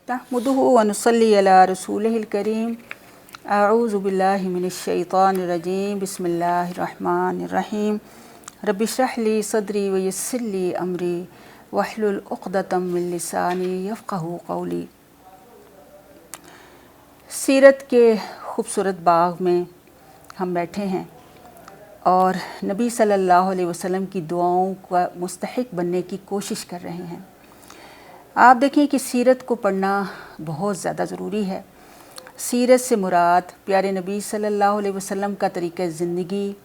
नहमदुहु व नुसल्ली अला रसूलिहिल करीम। अऊज़ु बिल्लाहि मिनश शैतानिर रजीम। बिस्मिल्लाहिर रहमानिर रहीम। रब्बि इश्रह ली सदरी व यस्सिर ली अमरी वहलुल उक़दतम मिन लिसानी यफ़क़हू क़ौली। सीरत के खूबसूरत बाग़ में हम बैठे हैं और नबी सल्लल्लाहु अलैहि वसल्लम की दुआओं का मुस्तहिक़ बनने की कोशिश कर रहे हैं। आप देखें कि सीरत को पढ़ना बहुत ज़्यादा ज़रूरी है। सीरत से मुराद प्यारे नबी सल्लल्लाहु अलैहि वसल्लम का तरीक़ा ज़िंदगी,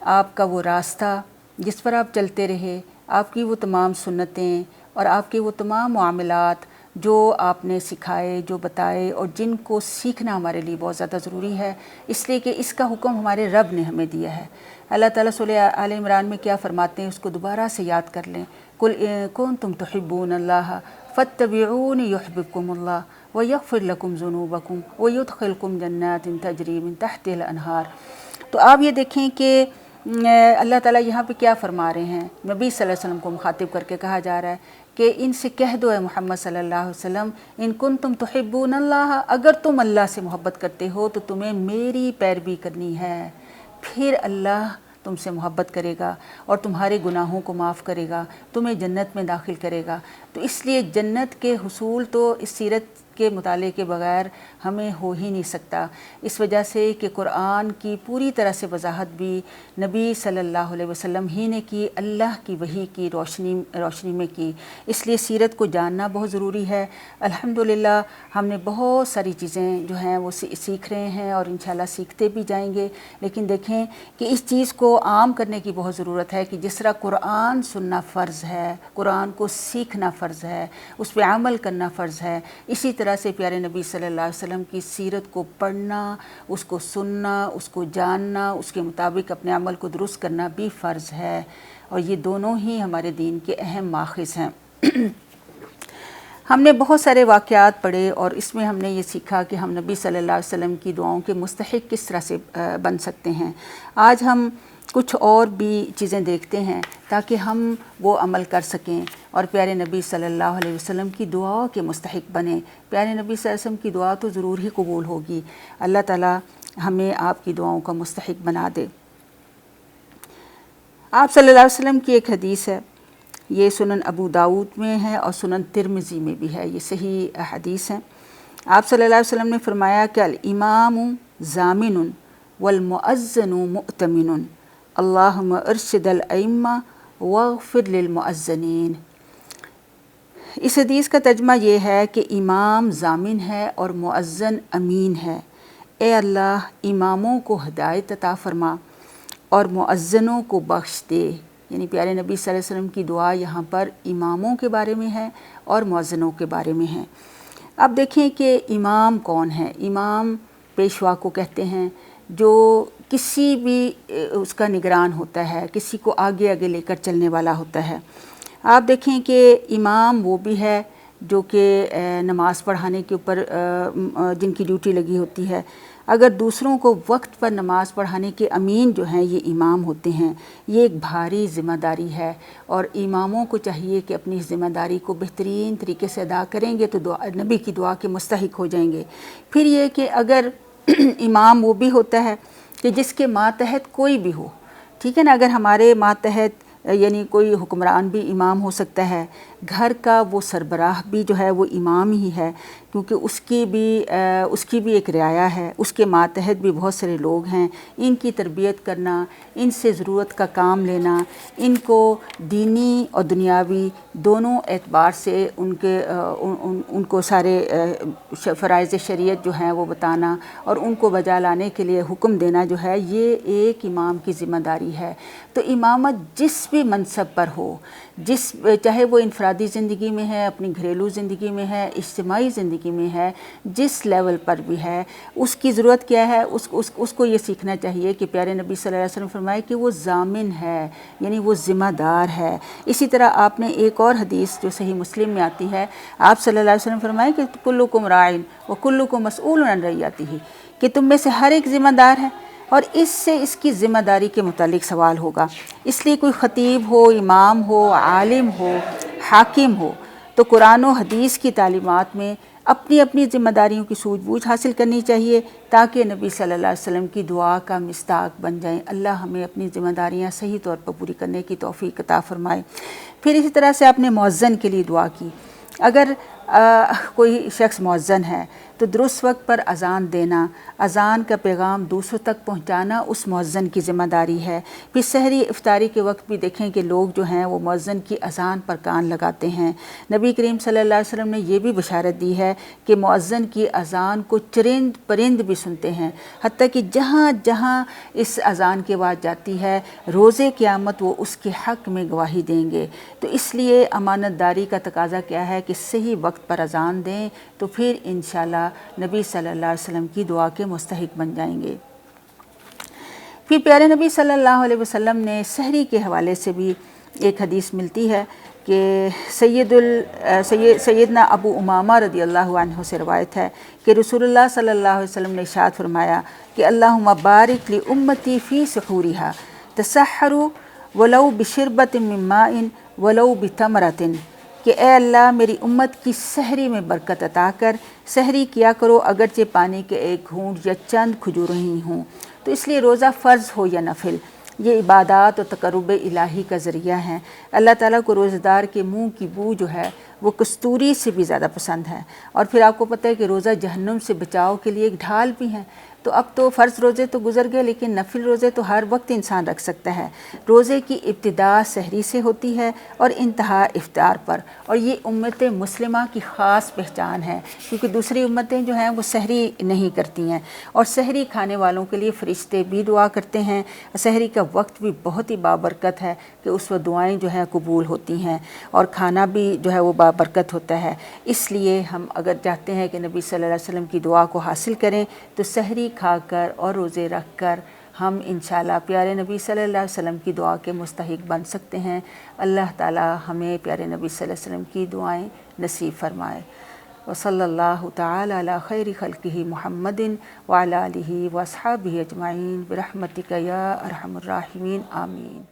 आपका वो रास्ता जिस पर आप चलते रहे, आपकी वो तमाम सुन्नतें और आपके वो तमाम मामलात जो आपने सिखाए, जो बताए और जिनको सीखना हमारे लिए बहुत ज़्यादा ज़रूरी है, इसलिए कि इसका हुक्म हमारे रब ने हमें दिया है। अल्लाह ताला सूरह आल इमरान में क्या फ़रमाते हैं, उसको दोबारा से याद कर लें। कुल कुंतुम तुहिब्बूनल्लाह फत्तबिऊनी युहब्बुकुमुल्लाह व यग़फ़िर लकुम ज़ुनूबकुम व युदख़िलकुम जन्नातिन तजरी मिन तहतिल अनहार। तो आप ये देखें कि अल्लाह ताला यहाँ पे क्या फ़रमा रहे हैं। नबी सल्लल्लाहु अलैहि वसल्लम को मुखातिब करके कहा जा रहा है कि इनसे कह दो है मोहम्मद सल्लल्लाहु अलैहि वसल्लम, इन कुंतुम तुहिब्बूनल्लाह, अगर तुम अल्लाह से मोहब्बत करते हो तो तुम्हें मेरी पैरवी करनी है, फिर अल्लाह तुमसे मोहब्बत करेगा और तुम्हारे गुनाहों को माफ़ करेगा, तुम्हें जन्नत में दाखिल करेगा। तो इसलिए जन्नत के हुसूल तो इस सीरत के मुताले के बग़ैर हमें हो ही नहीं सकता। इस वजह से कि कुरान की पूरी तरह से वजाहत भी नबी सल्लल्लाहु अलैहि वसल्लम ही ने की, अल्लाह की वही की रोशनी में की। इसलिए सीरत को जानना बहुत ज़रूरी है। अल्हम्दुलिल्लाह हमने बहुत सारी चीज़ें जो हैं वो सीख रहे हैं और इंशाल्लाह सीखते भी जाएंगे। लेकिन देखें कि इस चीज़ को आम करने की बहुत ज़रूरत है कि जिस तरह कुरान सुनना फ़र्ज़ है, कुरान को सीखना फ़र्ज़ है, उस पर अमल करना फ़र्ज़ है, इसी तरह से प्यारे नबी सल्लल्लाहु अलैहि वसल्लम की सीरत को पढ़ना, उसको सुनना, उसको जानना, उसके मुताबिक अपने अमल को दुरुस्त करना भी फ़र्ज़ है। और ये दोनों ही हमारे दीन के अहम माखिज़ हैं। हमने बहुत सारे वाक़यात पढ़े और इसमें हमने ये सीखा कि हम नबी सल्लल्लाहु अलैहि वसल्लम की दुआओं के मुस्तहिक़ किस तरह से बन सकते हैं। आज हम कुछ और भी चीज़ें देखते हैं ताकि हम वो अमल कर सकें और प्यारे नबी सल्लल्लाहु अलैहि वसल्लम की दुआओं के मुस्तहिक़ बने। प्यारे नबी सल्लल्लाहु अलैहि वसल्लम की दुआ तो ज़रूर ही कबूल होगी। अल्लाह ताला हमें आपकी दुआओं का मुस्तहिक़ बना दे। आप सल्लल्लाहु अलैहि वसल्लम की एक हदीस है, ये सुनन अबू दाऊद में है और सुनन तिरमिज़ी में भी है, ये सही हदीस है। आप सल्लल्लाहु अलैहि वसल्लम ने फरमाया कि अल इमामु ज़ामिनुन वल मुअज़्ज़िनु मुअतमिनुन अल्लाहुम्मा अरशिदल अइम्मा वग़फ़िर लिल मुअज़्ज़िनीन। इस हदीस का तर्जुमा ये है कि इमाम ज़ामिन है और मुअज़्ज़िन अमीन है। ए अल्लाह, इमामों को हिदायत अता फ़रमा और मुअज़्ज़िनों को बख्श दे। यानी प्यारे नबी सल्लल्लाहु अलैहि वसल्लम की दुआ यहाँ पर इमामों के बारे में है और मुअज़्ज़िनों के बारे में है। अब देखें कि इमाम कौन है। इमाम पेशवा को कहते हैं जो किसी भी उसका निगरान होता है, किसी को आगे आगे लेकर चलने वाला होता है। आप देखें कि इमाम वो भी है जो कि नमाज़ पढ़ाने के ऊपर जिनकी ड्यूटी लगी होती है। अगर दूसरों को वक्त पर नमाज़ पढ़ाने के अमीन जो हैं ये इमाम होते हैं। ये एक भारी ज़िम्मेदारी है और इमामों को चाहिए कि अपनी ज़िम्मेदारी को बेहतरीन तरीके से अदा करेंगे तो दुआ नबी की दुआ के मुस्तहिक़ हो जाएंगे। फिर ये कि अगर इमाम वो भी होता है कि जिसके मातहत कोई भी हो, ठीक है ना, अगर हमारे मातहत यानी कोई हुक्मरान भी इमाम हो सकता है, घर का वो सरबराह भी जो है वो इमाम ही है, क्योंकि उसकी भी एक रियाया है, उसके मातहत भी बहुत सारे लोग हैं। इनकी तरबियत करना, इनसे ज़रूरत का काम लेना, इनको दीनी और दुनियावी दोनों एतबार से उनको सारे फ़राइज़ शरीयत जो हैं वो बताना और उनको बजा लाने के लिए हुक्म देना जो है ये एक इमाम की ज़िम्मेदारी है। तो इमामत जिस भी मनसब पर हो, चाहे वो इनफरादी ज़िंदगी में है, अपनी घरेलू ज़िंदगी में है, इज्तिमाई ज़िंदगी में है, जिस लेवल पर भी है, उसकी ज़रूरत क्या है, उसको ये सीखना चाहिए कि प्यारे नबी सल्लल्लाहु अलैहि वसल्लम फरमाए कि वो ज़ामिन है, यानी वो ज़िम्मेदार है। इसी तरह आपने एक और हदीस जो सही मुस्लिम में आती है, आप सल्लल्लाहु अलैहि वसल्लम फरमाए कि कुल्लुकुम राइन व कुल्लुकुम मसऊलुन अन रइयतिही, कि तुम में से हर एक ज़िम्मेदार है और इससे इसकी ज़िम्मेदारी के मुतालिक सवाल होगा। इसलिए कोई ख़तीब हो, इमाम हो, आलिम हो, हाकिम हो, तो कुरान और हदीस की तालीमात में اپنی اپنی ذمہ داریوں کی سوجھ بوجھ حاصل کرنی چاہیے تاکہ نبی صلی اللہ علیہ وسلم کی دعا کا مصداق بن جائیں۔ اللہ ہمیں اپنی ذمہ داریاں صحیح طور پر پوری کرنے کی توفیق عطا فرمائے۔ پھر اسی طرح سے آپ نے مؤذن کے لیے دعا کی۔ اگر کوئی شخص مؤذن ہے تو درست وقت پر اذان دینا، اذان کا پیغام دوسروں تک پہنچانا اس مؤذن کی ذمہ داری ہے۔ پھر سحری افطاری کے وقت بھی دیکھیں کہ لوگ جو ہیں وہ مؤذن کی اذان پر کان لگاتے ہیں۔ نبی کریم صلی اللہ علیہ وسلم نے یہ بھی بشارت دی ہے کہ مؤذن کی اذان کو چرند پرند بھی سنتے ہیں، حتیٰ کہ جہاں جہاں اس اذان کی آواز جاتی ہے روز قیامت وہ اس کے حق میں گواہی دیں گے۔ تو اس لیے امانت داری کا تقاضا کیا ہے کہ صحیح وقت پر اذان دیں، تو پھر انشاءاللہ نبی صلی اللہ علیہ وسلم کی دعا کے مستحق بن جائیں گے۔ پھر پیارے نبی صلی اللہ علیہ وسلم نے سحری کے حوالے سے بھی ایک حدیث ملتی ہے کہ سیدنا ابو امامہ رضی اللہ عنہ سے روایت ہے کہ رسول اللہ صلی اللہ علیہ وسلم نے ارشاد فرمایا کہ اللہم بارک لی امتی فی سحورہا تسحروا ولو بشربۃ من ماء ولو بتمرۃ، کہ اے اللہ میری امت کی سحری میں برکت عطا کر، سحری کیا کرو اگرچہ پانی کے ایک گھونٹ یا چند کھجوریں ہی ہوں۔ تو اس لیے روزہ فرض ہو یا نفل، یہ عبادات اور تقرب الہی کا ذریعہ ہیں۔ اللہ تعالیٰ کو روزہ دار کے منہ کی بو جو ہے وہ کستوری سے بھی زیادہ پسند ہے، اور پھر آپ کو پتہ ہے کہ روزہ جہنم سے بچاؤ کے لیے ایک ڈھال بھی ہیں۔ تو اب تو فرض روزے تو گزر گئے، لیکن نفل روزے تو ہر وقت انسان رکھ سکتا ہے۔ روزے کی ابتدا سحری سے ہوتی ہے اور انتہا افطار پر، اور یہ امت مسلمہ کی خاص پہچان ہے، کیونکہ دوسری امتیں جو ہیں وہ سحری نہیں کرتی ہیں، اور سحری کھانے والوں کے لیے فرشتے بھی دعا کرتے ہیں۔ سحری کا وقت بھی بہت ہی بابرکت ہے کہ اس وقت دعائیں جو ہیں قبول ہوتی ہیں، اور کھانا بھی جو ہے وہ بابرکت ہوتا ہے۔ اس لیے ہم اگر چاہتے ہیں کہ نبی صلی اللہ علیہ وسلم کی دعا کو حاصل کریں تو سحری کھا کر اور روزے رکھ کر ہم انشاءاللہ پیارے نبی صلی اللہ علیہ وسلم کی دعا کے مستحق بن سکتے ہیں۔ اللہ تعالی ہمیں پیارے نبی صلی اللہ علیہ وسلم کی دعائیں نصیب فرمائے۔ وصلی اللہ تعالی علی خیر خلقہ محمد وعلی آلہ واصحابہ اجمعین برحمتک یا ارحم الراحمین، آمین۔